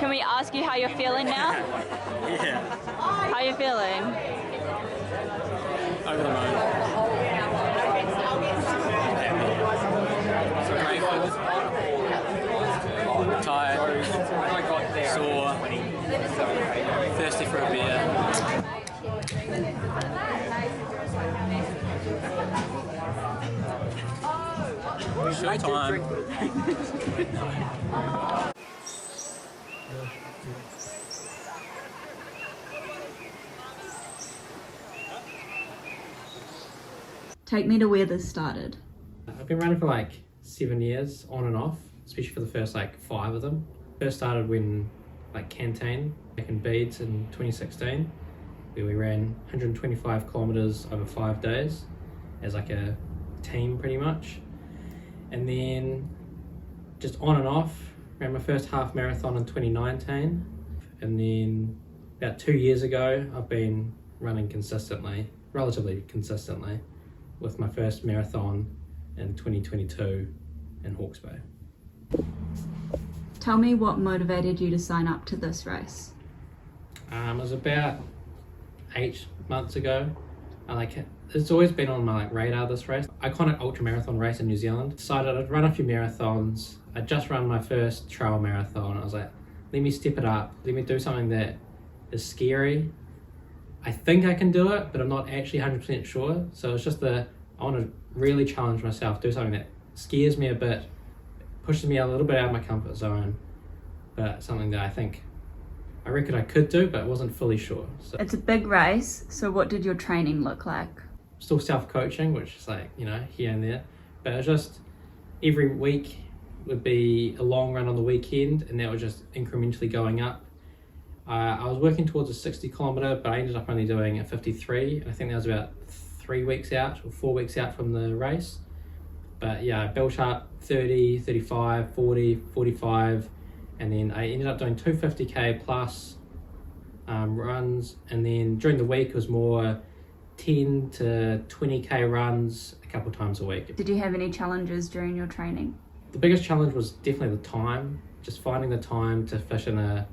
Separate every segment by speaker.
Speaker 1: Can we ask you how you're feeling now?
Speaker 2: Yeah.
Speaker 1: How are you feeling?
Speaker 2: Over the moon. Grateful. Tired. Sore. Thirsty for a beer. Show time.
Speaker 1: Take me to where this started.
Speaker 3: I've been running for like 7 years, on and off, especially for the first like 5 of them. First started when like Canteen back in Beeds in 2016, where we ran 125 kilometers over 5 days as like a team pretty much. And then just on and off, ran my first half marathon in 2019. And then about 2 years ago, I've been running consistently, relatively consistently, with my first marathon in 2022 in Hawke's Bay.
Speaker 1: Tell me what motivated you to sign up to this race.
Speaker 3: It was about 8 months ago. It's always been on my radar, this race. Iconic ultra marathon race in New Zealand. Decided I'd run a few marathons. I'd just run my first trail marathon. I was like, let me step it up. Let me do something that is scary. I think I can do it, but I'm not actually 100% sure. So it's just I want to really challenge myself, do something that scares me a bit, pushes me a little bit out of my comfort zone, but something that I reckon I could do, but I wasn't fully sure. So
Speaker 1: It's a big race, so what did your training look like?
Speaker 3: still self-coaching, which is like, here and there, but it was just every week would be a long run on the weekend, and that was just incrementally going up. I was working towards a 60 kilometer, but I ended up only doing a 53, and I think that was about 3 weeks out or 4 weeks out from the race. But yeah, I built up 30, 35, 40, 45, and then I ended up doing 250k plus runs, and then during the week it was more 10 to 20k runs a couple times a week.
Speaker 1: Did you have any challenges during your training?
Speaker 3: The biggest challenge was definitely the time, just finding the time to fish in a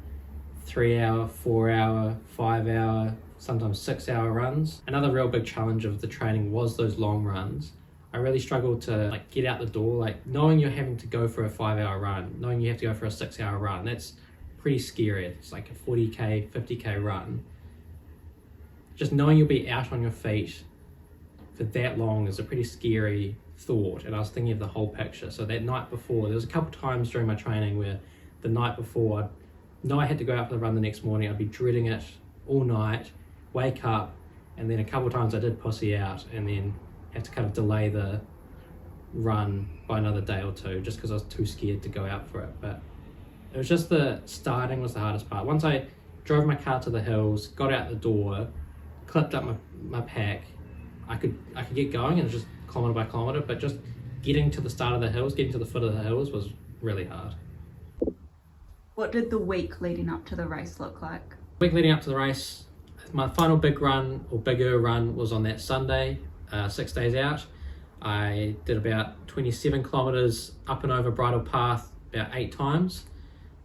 Speaker 3: 3 hour, 4 hour, 5 hour, sometimes 6 hour runs. Another real big challenge of the training was those long runs. I really struggled to get out the door, knowing you're having to go for a 5 hour run, knowing you have to go for a 6 hour run. That's pretty scary. It's like a 40k, 50k run. Just knowing you'll be out on your feet for that long is a pretty scary thought. And I was thinking of the whole picture. So that night before, there was a couple times during my training where the night before, I had to go out for the run the next morning. I'd be dreading it all night, wake up, and then a couple of times I did pussy out and then have to kind of delay the run by another day or two just because I was too scared to go out for it. But it was just the starting was the hardest part. Once I drove my car to the hills, got out the door, clipped up my pack, I could get going, and it was just kilometre by kilometre, but just getting to the start of the hills, getting to the foot of the hills was really hard.
Speaker 1: What did the week leading up to the race look like?
Speaker 3: The week leading up to the race, my final big run or bigger run was on that Sunday, 6 days out. I did about 27 kilometres up and over Bridle Path about 8 times.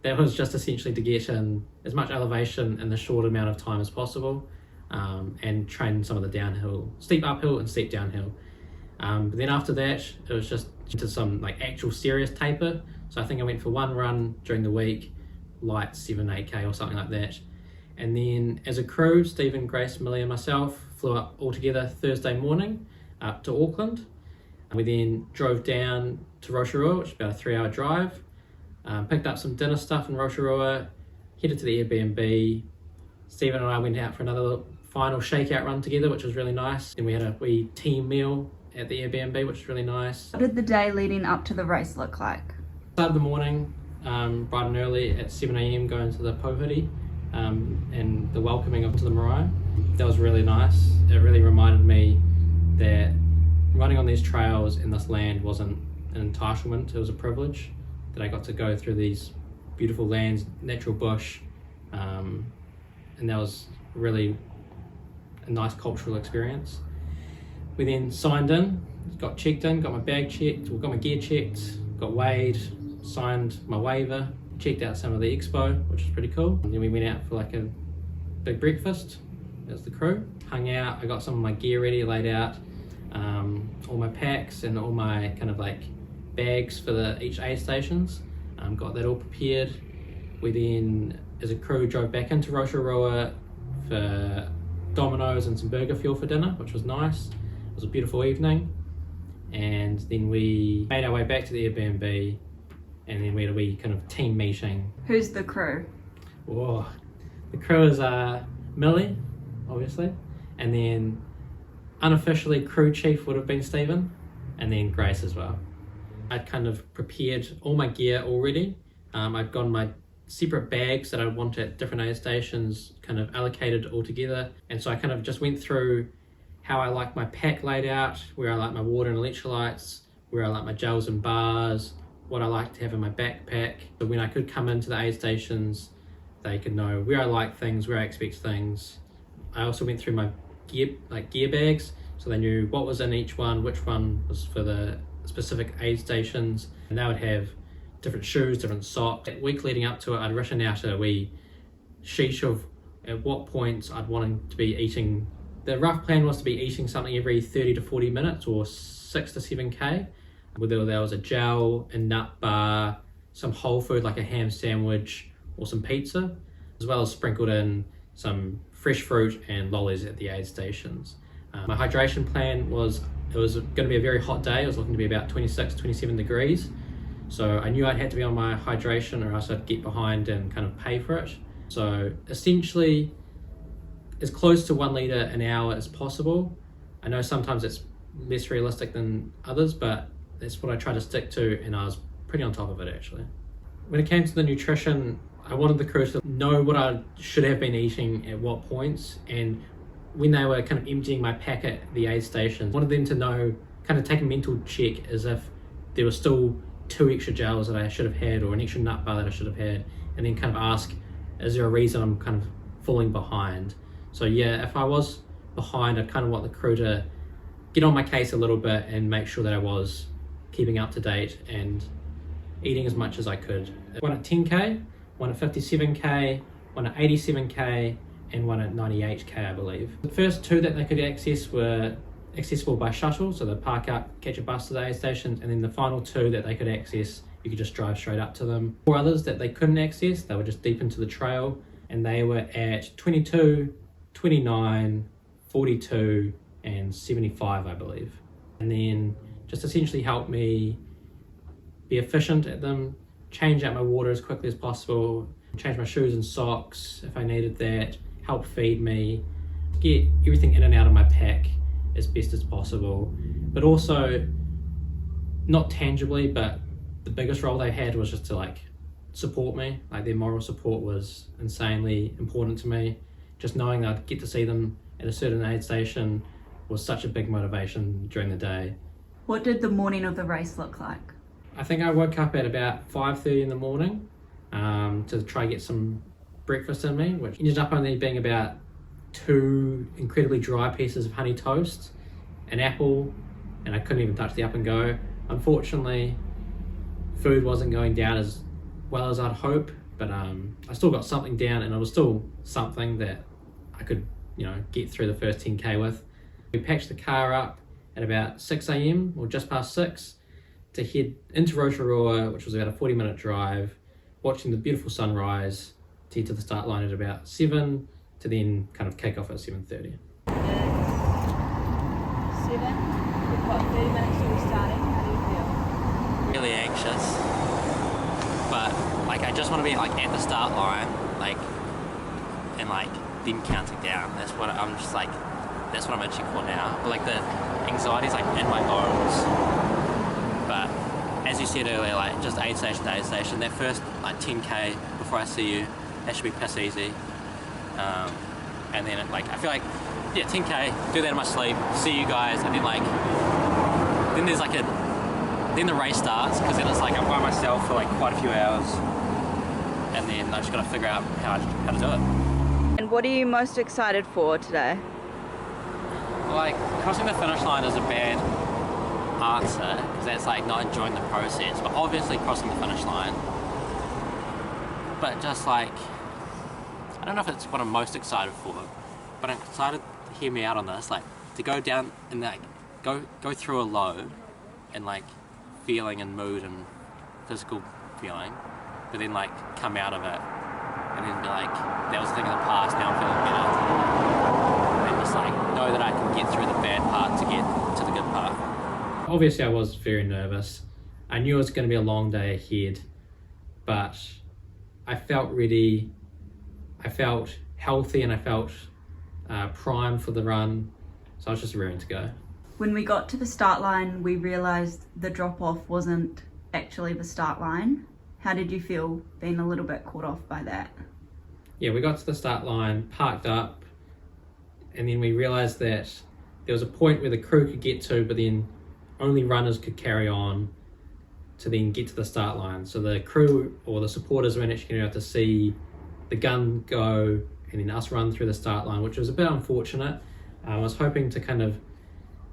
Speaker 3: That was just essentially to get in as much elevation in the short amount of time as possible, and train some of the downhill, steep uphill and steep downhill. But then after that, it was just into some actual serious taper. So I think I went for one run during the week, light 7-8k or something like that. And then as a crew, Stephen, Grace, Millie and myself flew up all together Thursday morning up to Auckland. We then drove down to Rotorua, which is about a 3-hour drive, picked up some dinner stuff in Rotorua, headed to the Airbnb. Stephen and I went out for another final shakeout run together, which was really nice. Then we had a wee team meal at the Airbnb, which was really nice.
Speaker 1: What did the day leading up to the race look like?
Speaker 3: Started the morning bright and early at 7 a.m. going to the Pohuri and the welcoming of to the marae. That was really nice. It really reminded me that running on these trails in this land wasn't an entitlement, it was a privilege, that I got to go through these beautiful lands, natural bush, and that was really a nice cultural experience. We then signed in, got checked in, got my bag checked, got my gear checked, got weighed, signed my waiver, checked out some of the expo, which was pretty cool. And then we went out for like a big breakfast as the crew. Hung out, I got some of my gear ready, laid out, all my packs and all my kind of like bags for each aid stations. Got that all prepared. We then, as a crew, drove back into Rotorua for Domino's and some burger fuel for dinner, which was nice. It was a beautiful evening. And then we made our way back to the Airbnb, and then we had a wee kind of team meeting.
Speaker 1: Who's the crew?
Speaker 3: Oh, the crew is Millie, obviously, and then unofficially crew chief would have been Stephen, and then Grace as well. I'd kind of prepared all my gear already. I'd gotten my separate bags that I want at different aid stations kind of allocated all together, and so I kind of just went through how I like my pack laid out, where I like my water and electrolytes, where I like my gels and bars, what I like to have in my backpack. So when I could come into the aid stations, they could know where I like things, where I expect things. I also went through my gear bags, so they knew what was in each one, which one was for the specific aid stations, and they would have different shoes, different socks. That week leading up to it, I'd written out a wee sheet of at what points I'd want to be eating. The rough plan was to be eating something every 30 to 40 minutes or 6 to 7K. Whether there was a gel, a nut bar, some whole food like a ham sandwich or some pizza, as well as sprinkled in some fresh fruit and lollies at the aid stations. My hydration plan was, it was going to be a very hot day. It was looking to be about 26, 27 degrees. So I knew I'd have to be on my hydration or else I'd get behind and kind of pay for it. So essentially, as close to 1 litre an hour as possible. I know sometimes it's less realistic than others, but that's what I try to stick to, and I was pretty on top of it actually. When it came to the nutrition, I wanted the crew to know what I should have been eating at what points, and when they were kind of emptying my pack at the aid station, I wanted them to know, kind of take a mental check as if there were still 2 extra gels that I should have had or an extra nut bar that I should have had, and then kind of ask, is there a reason I'm kind of falling behind? So yeah, if I was behind, I'd kind of want the crew to get on my case a little bit and make sure that I was keeping up to date and eating as much as I could. One at 10K, one at 57K, one at 87K, and one at 98K, I believe. The first 2 that they could access were accessible by shuttle, so they'd park up, catch a bus to the aid stations, and then the final 2 that they could access, you could just drive straight up to them. 4 others that they couldn't access, they were just deep into the trail, and they were at 22, 29, 42, and 75, I believe. And then just essentially help me be efficient at them, change out my water as quickly as possible, change my shoes and socks if I needed that, help feed me, get everything in and out of my pack as best as possible. But also, not tangibly, but the biggest role they had was just to like support me. Like their moral support was insanely important to me. Just knowing that I'd get to see them at a certain aid station was such a big motivation during the day.
Speaker 1: What did the morning of the race look like?
Speaker 3: I think I woke up at about 5:30 in the morning to try and get some breakfast in me, which ended up only being about 2 incredibly dry pieces of honey toast, an apple, and I couldn't even touch the up and go. Unfortunately, food wasn't going down as well as I'd hope, but I still got something down, and it was still something that I could, get through the first 10K with. We packed the car up at about 6 a.m. or just past 6 to head into Rotorua, which was about a 40-minute drive, watching the beautiful sunrise, to head to the start line at about 7, to then kind of kick off at 7:30.
Speaker 4: 7. We've got 30 minutes till we're starting. How do you feel?
Speaker 2: Really anxious, but I just want to be at the start line, and then counting down. That's what I'm itching for now. But the anxiety's in my bones. But as you said earlier, just aid station to aid station, that first 10K before I see you, that should be piss easy. And then I feel 10K, do that in my sleep, see you guys, and then then there's then the race starts, because then it's I'm by myself for quite a few hours, and then I just got to figure out how to do it.
Speaker 4: And what are you most excited for today?
Speaker 2: Crossing the finish line is a bad answer, because that's not enjoying the process, but obviously crossing the finish line but just like, I don't know if it's what I'm most excited for, but I'm excited to hear me out on this, like to go down and like go through a low and like feeling and mood and physical feeling, but then like come out of it and then be like, that was a thing of the past, now I'm feeling better. And just like know that I can get through the bad part to get to the good part.
Speaker 3: Obviously I was very nervous. I knew it was going to be a long day ahead, but I felt ready, I felt healthy, and I felt primed for the run, so I was just raring to go.
Speaker 1: When we got to the start line, we realised the drop-off wasn't actually the start line. How did you feel being a little bit caught off by that?
Speaker 3: Yeah, we got to the start line, parked up, and then we realised that there was a point where the crew could get to, but then only runners could carry on to then get to the start line. So the crew or the supporters weren't actually going to be able to see the gun go and then us run through the start line, which was a bit unfortunate. I was hoping to kind of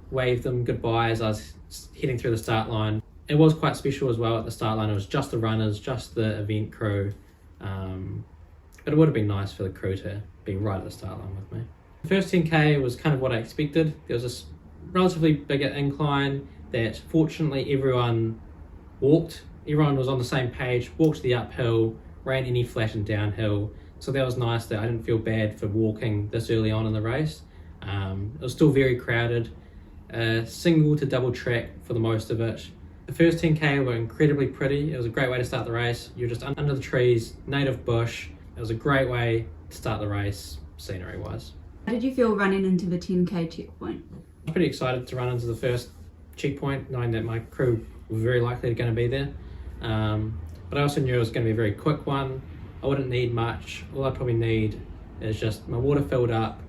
Speaker 3: wave them goodbye as I was heading through the start line. It was quite special as well at the start line. It was just the runners, just the event crew. But it would have been nice for the crew to be right at the start line with me. The first 10K was kind of what I expected. There was this relatively bigger incline that fortunately everyone walked. Everyone was on the same page, walked the uphill, ran any flat and downhill. So that was nice that I didn't feel bad for walking this early on in the race. It was still very crowded. Single to double track for the most of it. The first 10K were incredibly pretty. It was a great way to start the race. You're just under the trees, native bush. It was a great way to start the race, scenery wise.
Speaker 1: How did you feel running into the 10K checkpoint?
Speaker 3: I was pretty excited to run into the first checkpoint, knowing that my crew were very likely going to be there. But I also knew it was going to be a very quick one. I wouldn't need much. All I probably need is just my water filled up.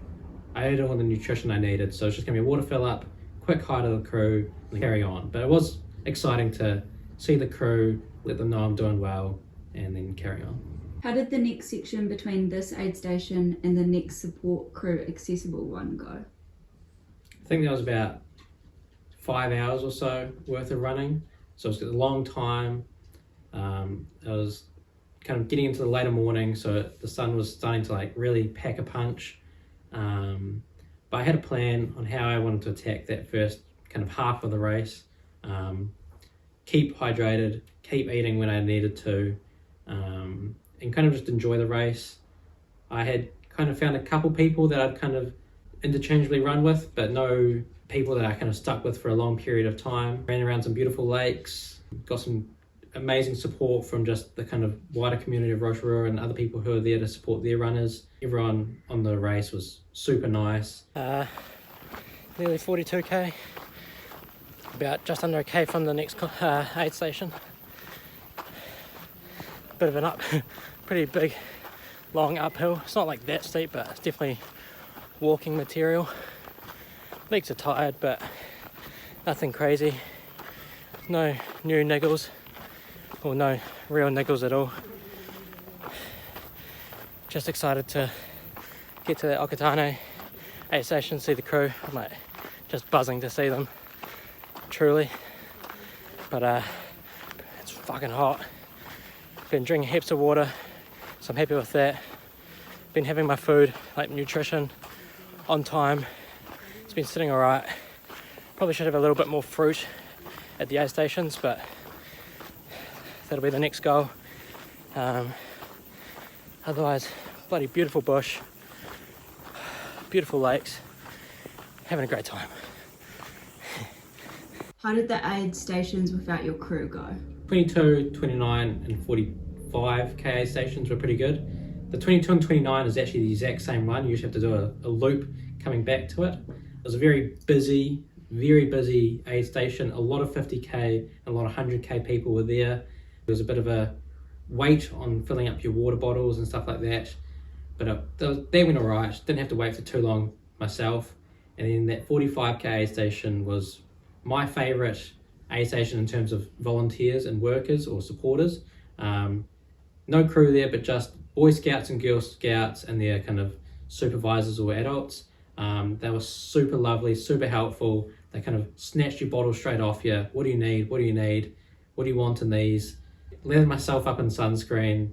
Speaker 3: I ate all the nutrition I needed, so it's just going to be a water fill up, quick hi to the crew, and carry on. But it was exciting to see the crew, let them know I'm doing well, and then carry on.
Speaker 1: How did the next section between this aid station and the next support crew accessible one go?
Speaker 3: I think that was about 5 hours or so worth of running, so it was a long time. I was kind of getting into the later morning, so the sun was starting to like really pack a punch. But I had a plan on how I wanted to attack that first kind of half of the race. Keep hydrated, keep eating when I needed to, and kind of just enjoy the race. I had kind of found a couple people that I'd kind of interchangeably run with, but no people that I kind of stuck with for a long period of time. Ran around some beautiful lakes, got some amazing support from just the kind of wider community of Rotorua and other people who are there to support their runners. Everyone on the race was super nice.
Speaker 5: Nearly 42k, about just under a k from the next aid station. Bit of an pretty big long uphill. It's not like that steep, but it's definitely walking material. Legs are tired, but nothing crazy. No new niggles, or no real niggles at all. Just excited to get to the Okatane aid station, see the crew. I'm like just buzzing to see them, truly. But it's fucking hot. Been drinking heaps of water, so I'm happy with that. Been having my food, like nutrition, on time. It's been sitting alright. Probably should have a little bit more fruit at the aid stations, but that'll be the next goal. Otherwise, bloody beautiful bush, beautiful lakes, having a great time.
Speaker 1: How did the aid stations without your crew go?
Speaker 3: 22, 29 and 45 KA stations were pretty good. The 22 and 29 is actually the exact same run. You just have to do a loop coming back to it. It was a very busy aid station. A lot of 50k and a lot of 100k people were there. There was a bit of a wait on filling up your water bottles and stuff like that, but they went alright. Didn't have to wait for too long myself. And then that 45k aid station was my favourite aid station in terms of volunteers and workers or supporters. No crew there, but just Boy Scouts and Girl Scouts and their kind of supervisors or adults. They were super lovely, super helpful. They kind of snatched your bottle straight off you. What do you need? What do you need? What do you want in these? Lathered myself up in sunscreen,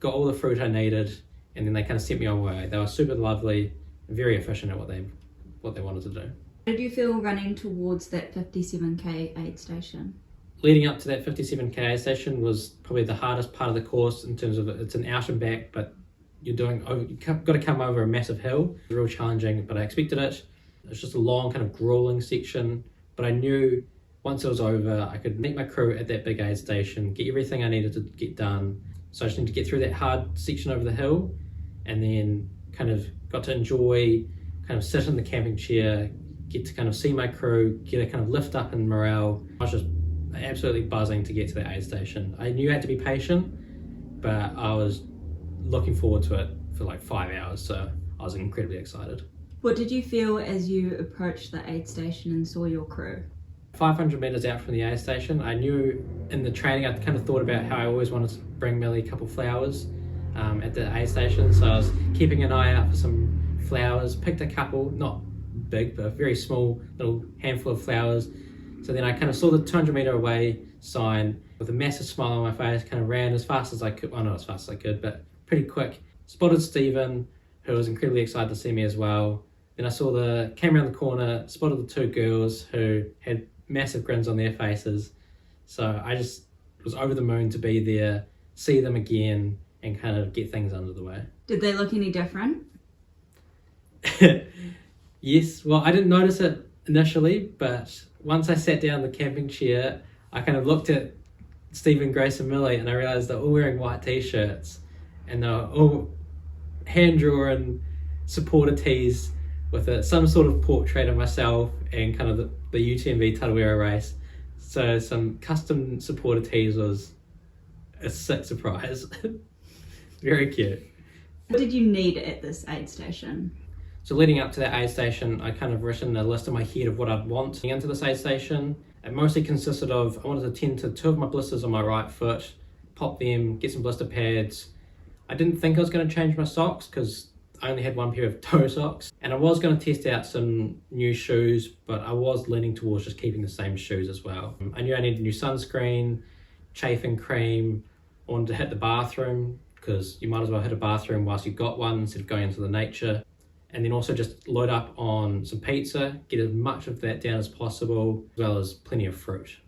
Speaker 3: got all the fruit I needed, and then they kind of sent me on my way. They were super lovely, very efficient at what they wanted to do.
Speaker 1: How did you feel running towards that 57k aid station?
Speaker 3: Leading up to that 57k aid station was probably the hardest part of the course in terms of it's an out and back, but you've got to come over a massive hill. It was real challenging, but I expected it. It's just a long kind of grueling section, but I knew once it was over, I could meet my crew at that big aid station, get everything I needed to get done. So I just needed to get through that hard section over the hill, and then kind of got to enjoy, kind of sit in the camping chair, get to kind of see my crew, get a kind of lift up in morale. I was just absolutely buzzing to get to that aid station. I knew I had to be patient, but I was looking forward to it for like 5 hours, so I was incredibly excited.
Speaker 1: What did you feel as you approached the aid station and saw your crew?
Speaker 3: 500 metres out from the aid station, I knew in the training I kind of thought about how I always wanted to bring Millie a couple flowers at the aid station, so I was keeping an eye out for some flowers, picked a couple, not big, but a very small little handful of flowers. So then I kind of saw the 200 metre away sign with a massive smile on my face, kind of ran as fast as I could, well not as fast as I could, but pretty quick. Spotted Stephen, who was incredibly excited to see me as well. Then I came around the corner, spotted the two girls who had massive grins on their faces. So I just was over the moon to be there, see them again, and kind of get things under the way.
Speaker 1: Did they look any different?
Speaker 3: Yes, well, I didn't notice it initially, but once I sat down in the camping chair, I kind of looked at Stephen, Grace and Millie, and I realised they're all wearing white t-shirts, and they're all hand-drawn supporter tees with some sort of portrait of myself and kind of the UTMB Tarawera race. So some custom supporter tees was a sick surprise. Very cute.
Speaker 1: What did you need at this aid station?
Speaker 3: So leading up to that aid station, I kind of written a list in my head of what I'd want into this aid station. It mostly consisted of, I wanted to tend to 2 of my blisters on my right foot, pop them, get some blister pads. I didn't think I was going to change my socks because I only had one pair of toe socks, and I was going to test out some new shoes, but I was leaning towards just keeping the same shoes as well. I knew I needed new sunscreen, chafing cream. I wanted to hit the bathroom because you might as well hit a bathroom whilst you've got one instead of going into the nature. And then also just load up on some pizza, get as much of that down as possible, as well as plenty of fruit.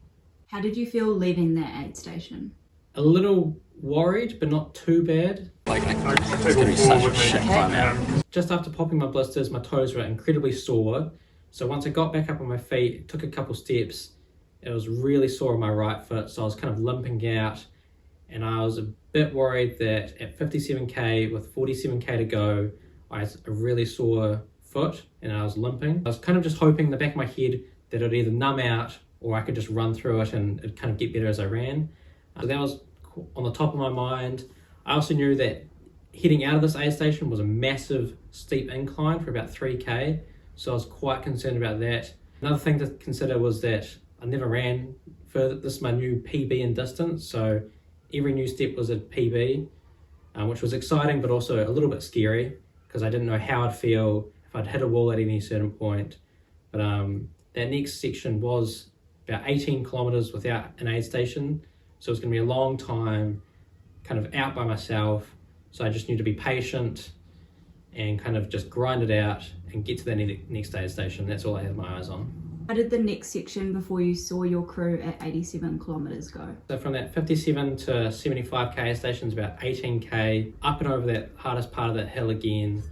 Speaker 1: How did you feel leaving that aid station?
Speaker 3: A little worried, but not too bad.
Speaker 2: Like, it's gonna be such a shit fun now.
Speaker 3: Just after popping my blisters, my toes were incredibly sore. So once I got back up on my feet, took a couple steps, it was really sore on my right foot, so I was kind of limping out. And I was a bit worried that at 57k with 47k to go, I had a really sore foot and I was limping. I was kind of just hoping in the back of my head that it'd either numb out or I could just run through it and it'd kind of get better as I ran. So that was on the top of my mind. I also knew that heading out of this aid station was a massive steep incline for about 3k, so I was quite concerned about that. Another thing to consider was that I never ran further. This is my new PB in distance, so every new step was a PB, which was exciting but also a little bit scary because I didn't know how I'd feel if I'd hit a wall at any certain point. But that next section was about 18 kilometers without an aid station, so it's going to be a long time kind of out by myself. So I just need to be patient and kind of just grind it out and get to that next aid station. That's all I had my eyes on.
Speaker 1: How did the next section before you saw your crew at 87 kilometers go?
Speaker 3: So from that 57 to 75k aid station is about 18k, up and over that hardest part of that hill again,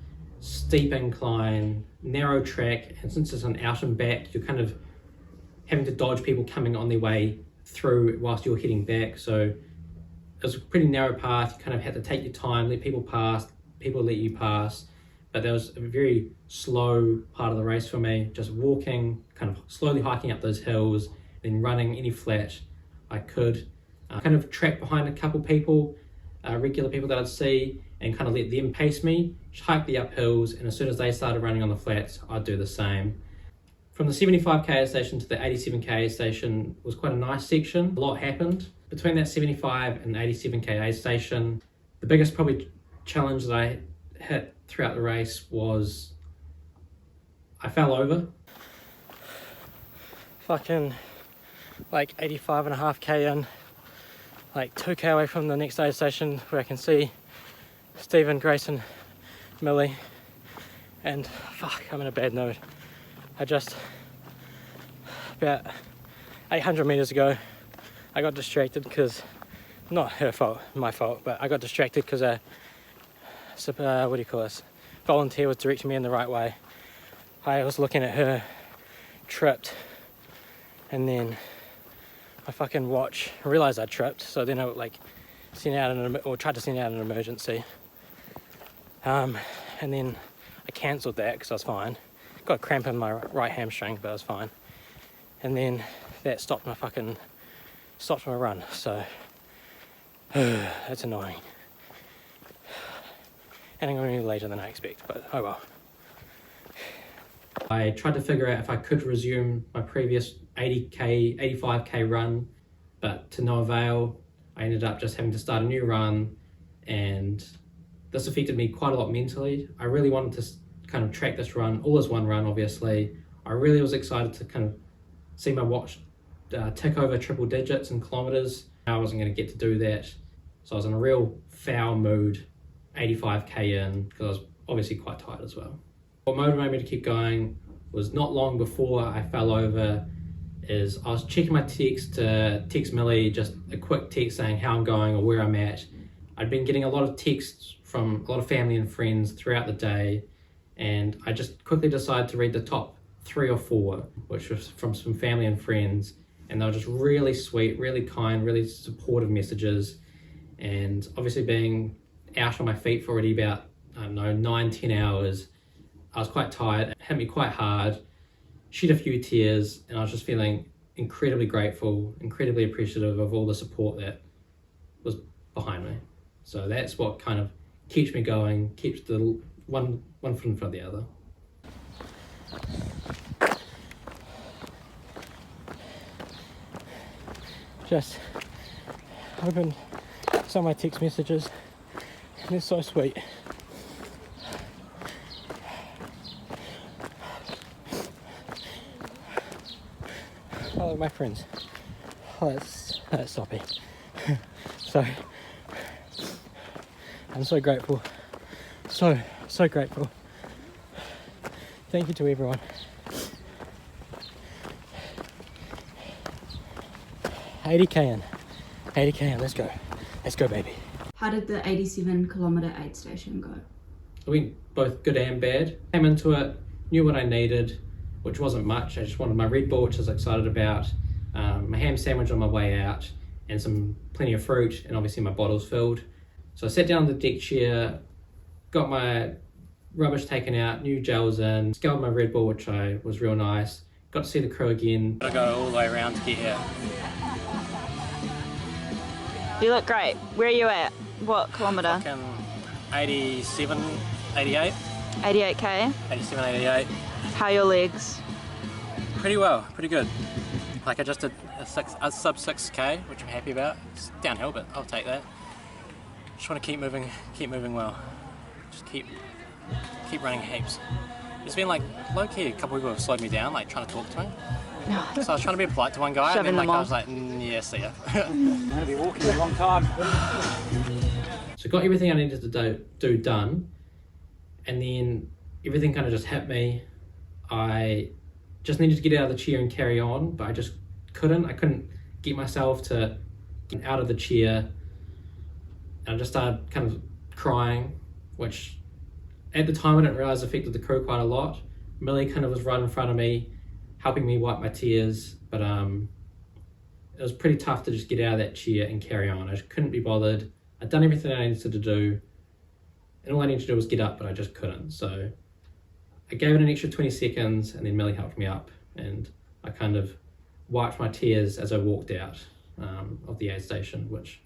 Speaker 3: steep incline, narrow track, and since it's an out and back, you're kind of having to dodge people coming on their way through whilst you're heading back. So it was a pretty narrow path. You kind of had to take your time, let people pass, people let you pass. But there was a very slow part of the race for me, just walking, kind of slowly hiking up those hills, then running any flat I could. Kind of track behind a couple people, regular people that I'd see, and kind of let them pace me, hike the uphills, and as soon as they started running on the flats, I'd do the same. From the 75k station to the 87k station was quite a nice section. A lot happened. Between that 75 and 87k station, the biggest probably challenge that I hit throughout the race was I fell over.
Speaker 5: Fucking like 85.5k in, like 2k away from the next aid station where I can see Stephen, Grayson, Millie, and fuck, I'm in a bad mood. I just, about 800 meters ago, I got distracted because, not her fault, my fault, but I got distracted because volunteer was directing me in the right way. I was looking at her, tripped, and then my fucking watch, I realised I tripped, so then I tried to send out an emergency. And then I cancelled that because I was fine. Got a cramp in my right hamstring, but I was fine. And then that stopped my run, so that's annoying. And I'm going to be later than I expect, but oh well.
Speaker 3: I tried to figure out if I could resume my previous 80k, 85k run, but to no avail. I ended up just having to start a new run, and this affected me quite a lot mentally. I really wanted to kind of track this run, all as one run obviously. I really was excited to kind of see my watch tick over triple digits in kilometers. I wasn't going to get to do that, so I was in a real foul mood 85k in, because I was obviously quite tired as well. What motivated me to keep going was not long before I fell over is I was checking my text to text Millie, just a quick text saying how I'm going or where I'm at. I'd been getting a lot of texts from a lot of family and friends throughout the day, and I just quickly decided to read the top 3 or 4, which was from some family and friends, and they were just really sweet, really kind, really supportive messages. And obviously being out on my feet for already about, 9-10 hours, I was quite tired. It hit me quite hard, shed a few tears, and I was just feeling incredibly grateful, incredibly appreciative of all the support that was behind me. So that's what kind of keeps me going, keeps the one foot in front of the other.
Speaker 5: Just opened some of my text messages, and they're so sweet. Oh, my friends. Oh, that's soppy. So, I'm so grateful. So grateful. Thank you to everyone. 80k in, let's go baby.
Speaker 1: How did the 87 kilometre aid station go?
Speaker 3: I went both good and bad. Came into it, knew what I needed, which wasn't much. I just wanted my Red Bull, which I was excited about, my ham sandwich on my way out, and plenty of fruit, and obviously my bottles filled. So I sat down on the deck chair, got my rubbish taken out, new gels in, scalded my Red Bull, which was real nice. Got to see the crew again.
Speaker 5: Gotta go all the way around to get here.
Speaker 4: You look great. Where are you at? What kilometre?
Speaker 5: Fucking 87, 88.
Speaker 4: 88k.
Speaker 5: 87, 88.
Speaker 4: How are your legs?
Speaker 5: Pretty well, pretty good. Like I just did a sub 6k, which I'm happy about. It's downhill, but I'll take that. Just want to keep moving well. Just keep running heaps. There's been like low-key a couple of people have slowed me down, like trying to talk to me. So I was trying to be polite to one guy,
Speaker 4: Shoving
Speaker 5: and then
Speaker 4: them
Speaker 5: I
Speaker 4: off.
Speaker 5: was like, yeah, see ya.
Speaker 6: I'm going to be walking a long time.
Speaker 3: So got everything I needed to do done, and then everything kind of just hit me. I just needed to get out of the chair and carry on, but I just couldn't. I couldn't get myself to get out of the chair, and I just started kind of crying, which at the time I didn't realise affected the crew quite a lot. Millie kind of was right in front of me, helping me wipe my tears, but it was pretty tough to just get out of that chair and carry on. I just couldn't be bothered. I'd done everything I needed to do, and all I needed to do was get up, but I just couldn't. So I gave it an extra 20 seconds, and then Millie helped me up, and I kind of wiped my tears as I walked out of the aid station, which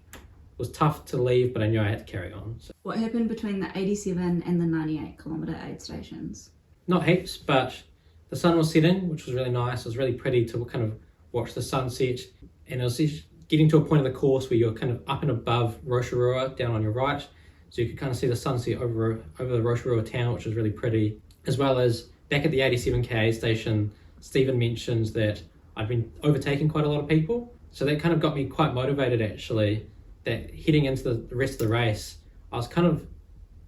Speaker 3: was tough to leave, but I knew I had to carry on. So,
Speaker 1: What happened between the 87 and the 98 kilometre aid stations?
Speaker 3: not heaps, but the sun was setting, which was really nice. It was really pretty to kind of watch the sunset, and it was getting to a point of the course where you're kind of up and above Rotorua, down on your right, so you could kind of see the sunset over the Rotorua town, which was really pretty. As well as back at the 87k aid station, Stephen mentions that I'd been overtaking quite a lot of people, so that kind of got me quite motivated actually, that heading into the rest of the race, I was kind of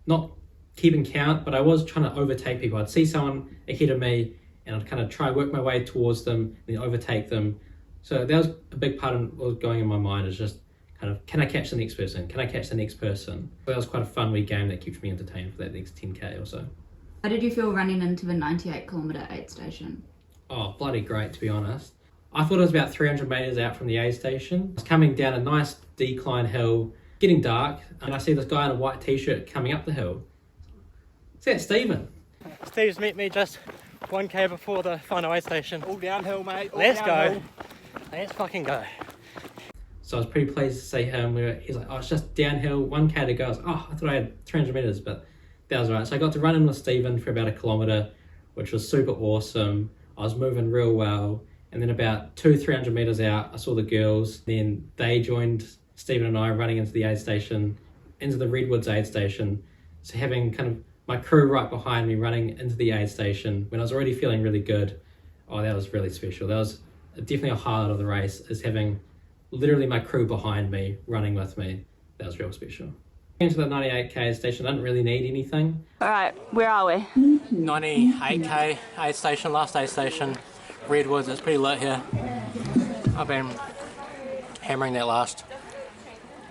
Speaker 3: not keeping count, but I was trying to overtake people. I'd see someone ahead of me and I'd kind of try work my way towards them and then overtake them. So that was a big part of what was going in my mind, is just kind of, can I catch the next person? Can I catch the next person? So that was quite a fun wee game that kept me entertained for that next 10K or so.
Speaker 1: How did you feel running into the 98 kilometre aid station?
Speaker 3: Oh, bloody great, to be honest. I thought it was about 300 metres out from the aid station. I was coming down a nice decline hill, getting dark, and I see this guy in a white t-shirt coming up the hill. Is that Stephen?
Speaker 5: Steve's met me just 1k before the final aid station.
Speaker 6: All downhill, mate. All
Speaker 5: Let's
Speaker 6: downhill.
Speaker 5: go. Let's fucking go.
Speaker 3: So I was pretty pleased to see him. He's like, oh, it's just downhill, 1k to go. I was like, oh, I thought I had 300 metres, but that was right. So I got to run in with Stephen for about 1 kilometre, which was super awesome. I was moving real well. And then about 200-300 metres out, I saw the girls. Then they joined Stephen and I running into the aid station, into the Redwoods aid station. So having kind of my crew right behind me running into the aid station when I was already feeling really good. Oh, that was really special. That was definitely a highlight of the race, is having literally my crew behind me running with me. That was real special. Into the 98k aid station, I didn't really need anything.
Speaker 4: All right, where are we?
Speaker 5: 98k aid station, last aid station. Redwoods, it's pretty lit here. I've been hammering that last,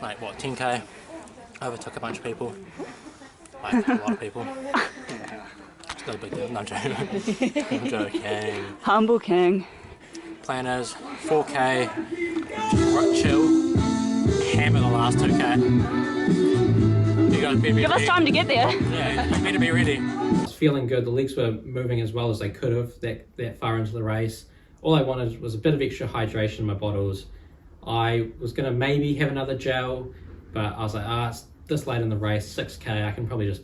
Speaker 5: like what, 10k. Overtook a bunch of people, like a lot of people. It's not a big deal, no, I'm joking. I'm joking.
Speaker 4: Humble King.
Speaker 5: Plan is 4k, just chill, hammer the last 2k. You guys better be
Speaker 4: Give us
Speaker 5: ready.
Speaker 4: time to get there.
Speaker 5: Yeah, you better be ready.
Speaker 3: I was feeling good. The legs were moving as well as they could have that far into the race. All I wanted was a bit of extra hydration in my bottles. I was going to maybe have another gel, but I was like, it's this late in the race, 6k, I can probably just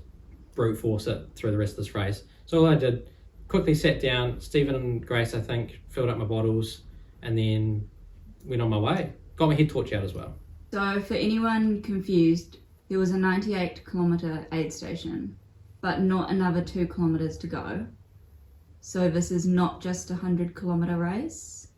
Speaker 3: brute force it through the rest of this race. So all I did, quickly sat down, Stephen and Grace, I think, filled up my bottles, and then went on my way. Got my head torch out as well.
Speaker 1: So for anyone confused, there was a 98 kilometre aid station, but not another 2 kilometres to go. So this is not just a 100 kilometre race?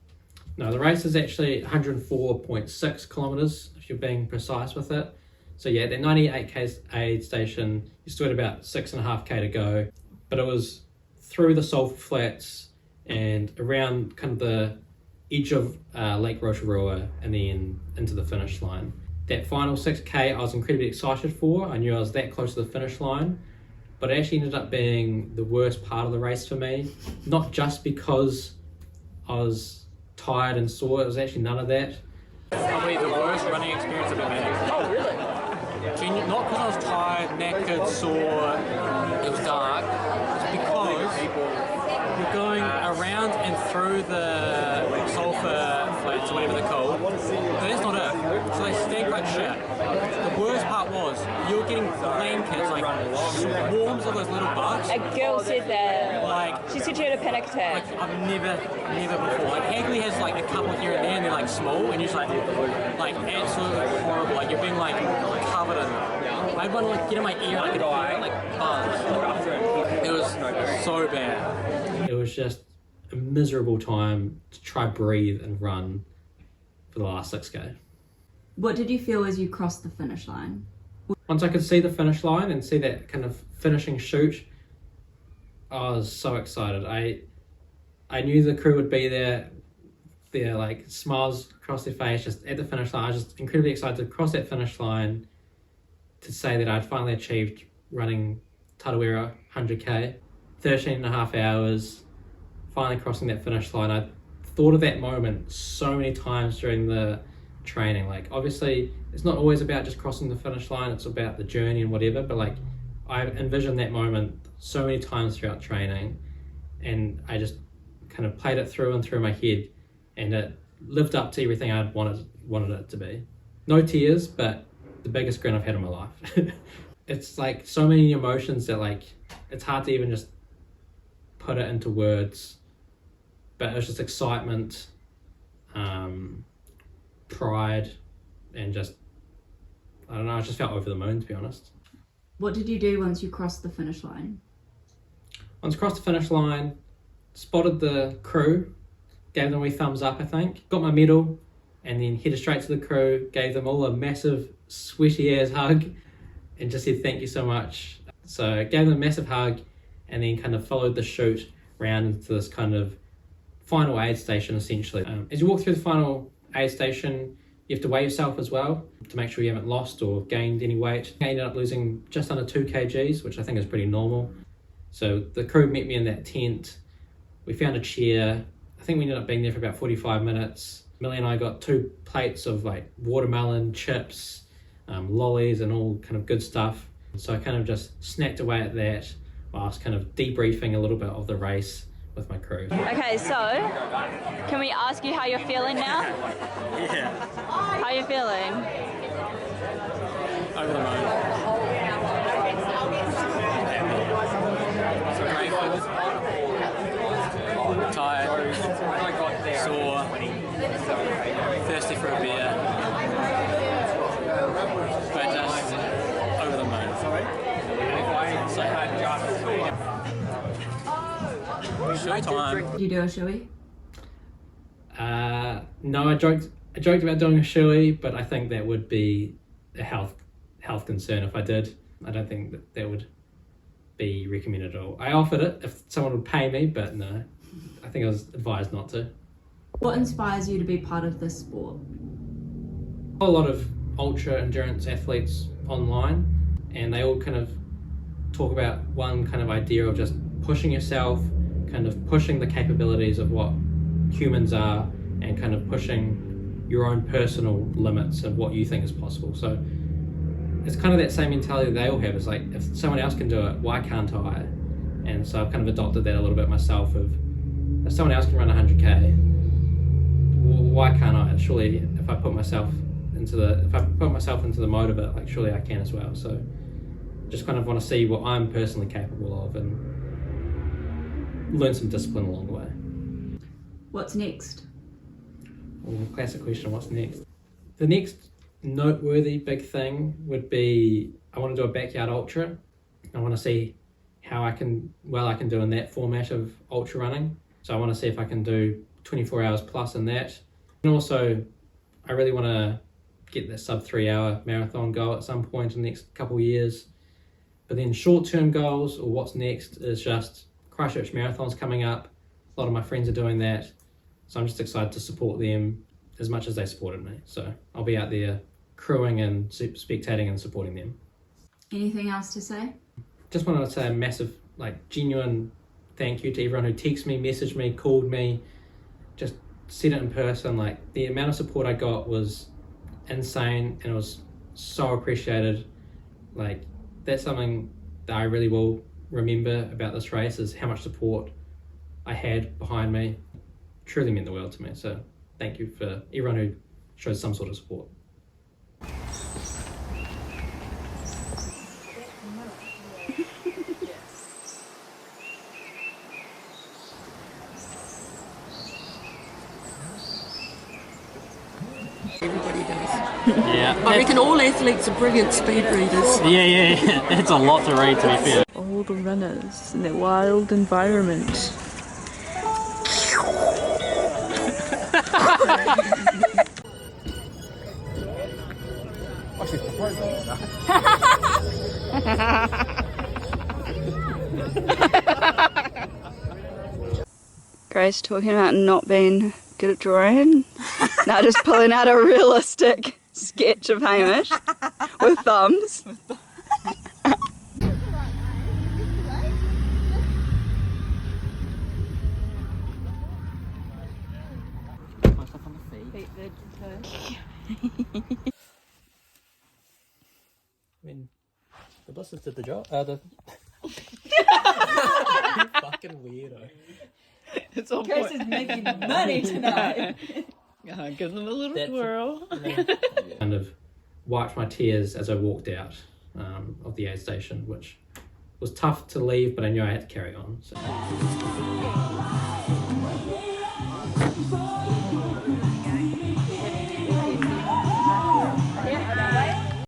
Speaker 3: No, the race is actually 104.6 kilometres, if you're being precise with it. So yeah, that 98k aid station, you still had about 6.5k to go, but it was through the sulphur flats and around kind of the edge of Lake Rotorua and then into the finish line. That final 6k I was incredibly excited for. I knew I was that close to the finish line, but it actually ended up being the worst part of the race for me. Not just because I was tired and sore, it was actually none of that.
Speaker 5: Probably the worst running experience I've ever had. Oh, really? Not because I was tired, knackered, sore, it was dark. It's because we're going around and through the sulphur flats or whatever they're called. But that's not it. So they stink like shit. The worst part was you're getting blankets, like swarms of those little bugs.
Speaker 4: A girl said that.
Speaker 5: Like,
Speaker 4: She said she had a panic attack.
Speaker 5: like I've never before. Like Hagley has like a couple here and there, and they're like small, and you're just like absolutely horrible. Like you're being like covered in. I had one like get in my ear, and I could hear like buzz. It was so bad.
Speaker 3: It was just a miserable time to try breathe and run for the last 6k.
Speaker 1: What did you feel as you crossed the finish line?
Speaker 3: Once I could see the finish line and see that kind of finishing shoot, I was so excited. I knew the crew would be there. Their like smiles across their face just at the finish line. I was just incredibly excited to cross that finish line to say that I'd finally achieved running Tarawera 100k, 13 and a half hours, finally crossing that finish line. I thought of that moment so many times during the training. Like obviously it's not always about just crossing the finish line, it's about the journey and whatever, but like I envisioned that moment so many times throughout training, and I just kind of played it through and through my head, and it lived up to everything I'd wanted it to be. No tears, but the biggest grin I've had in my life. It's like so many emotions that like it's hard to even just put it into words, but it was just excitement, pride, and just I don't know, I just felt over the moon, to be honest.
Speaker 1: What did you do once you crossed the finish line?
Speaker 3: Once across the finish line, spotted the crew, gave them a wee thumbs up, I think, got my medal, and then headed straight to the crew, gave them all a massive sweaty ass hug, and just said thank you so much. So I gave them a massive hug and then kind of followed the chute round into this kind of final aid station essentially. As you walk through the final aid station, you have to weigh yourself as well to make sure you haven't lost or gained any weight. I ended up losing just under 2 kgs, which I think is pretty normal. So the crew met me in that tent. We found a chair. I think we ended up being there for about 45 minutes. Millie and I got 2 plates of like watermelon, chips, lollies and all kind of good stuff. So I kind of just snacked away at that whilst kind of debriefing a little bit of the race with my crew.
Speaker 4: Okay, so can we ask you how you're feeling now?
Speaker 2: Yeah.
Speaker 4: How are you feeling?
Speaker 2: Over the moon. Tired, sore, thirsty for a beer, but just over the moon. Showtime.
Speaker 1: Did you do a shoey?
Speaker 3: No, I joked about doing a shoey, but I think that would be a health concern if I did. I don't think that would be recommended at all. I offered it if someone would pay me, but no, I think I was advised not to.
Speaker 1: What inspires you to be part of this sport?
Speaker 3: A lot of ultra endurance athletes online, and they all kind of talk about one kind of idea of just pushing yourself, kind of pushing the capabilities of what humans are, and kind of pushing your own personal limits of what you think is possible. So it's kind of that same mentality they all have. It's like, if someone else can do it, why can't I? And so I've kind of adopted that a little bit myself of, if someone else can run 100k, why can't I? Surely if I put myself into the mode of it, like surely I can as well. So just kind of want to see what I'm personally capable of and learn some discipline along the way.
Speaker 1: What's next?
Speaker 3: Well, classic question, what's next? The next noteworthy big thing would be, I want to do a backyard ultra. I want to see how I can do in that format of ultra running. So I want to see if I can do 24 hours plus in that. And also, I really want to get that sub 3 hour marathon goal at some point in the next couple of years. But then short-term goals, or what's next, is just Christchurch Marathon's coming up. A lot of my friends are doing that. So I'm just excited to support them as much as they supported me. So I'll be out there crewing and spectating and supporting them.
Speaker 1: Anything else to say?
Speaker 3: Just wanted to say a massive, genuine thank you to everyone who texted me, messaged me, called me, just said it in person. The amount of support I got was insane and it was so appreciated. That's something that I really will remember about this race, is how much support I had behind me. Truly meant the world to me. So thank you for everyone who showed some sort of support.
Speaker 7: Everybody does.
Speaker 2: Yeah.
Speaker 7: I reckon all athletes are brilliant speed readers.
Speaker 2: Yeah. It's a lot to read, to be fair.
Speaker 8: All the runners in their wild environment. Grace talking about not being good at drawing. Now just pulling out a realistic sketch of Hamish with thumbs.
Speaker 5: I mean, the blisters did the job. You fucking weirdo.
Speaker 8: It's all
Speaker 7: Grace is making money tonight.
Speaker 8: give them a little twirl.
Speaker 3: Kind of wiped my tears as I walked out of the aid station, which was tough to leave, but I knew I had to carry on. So.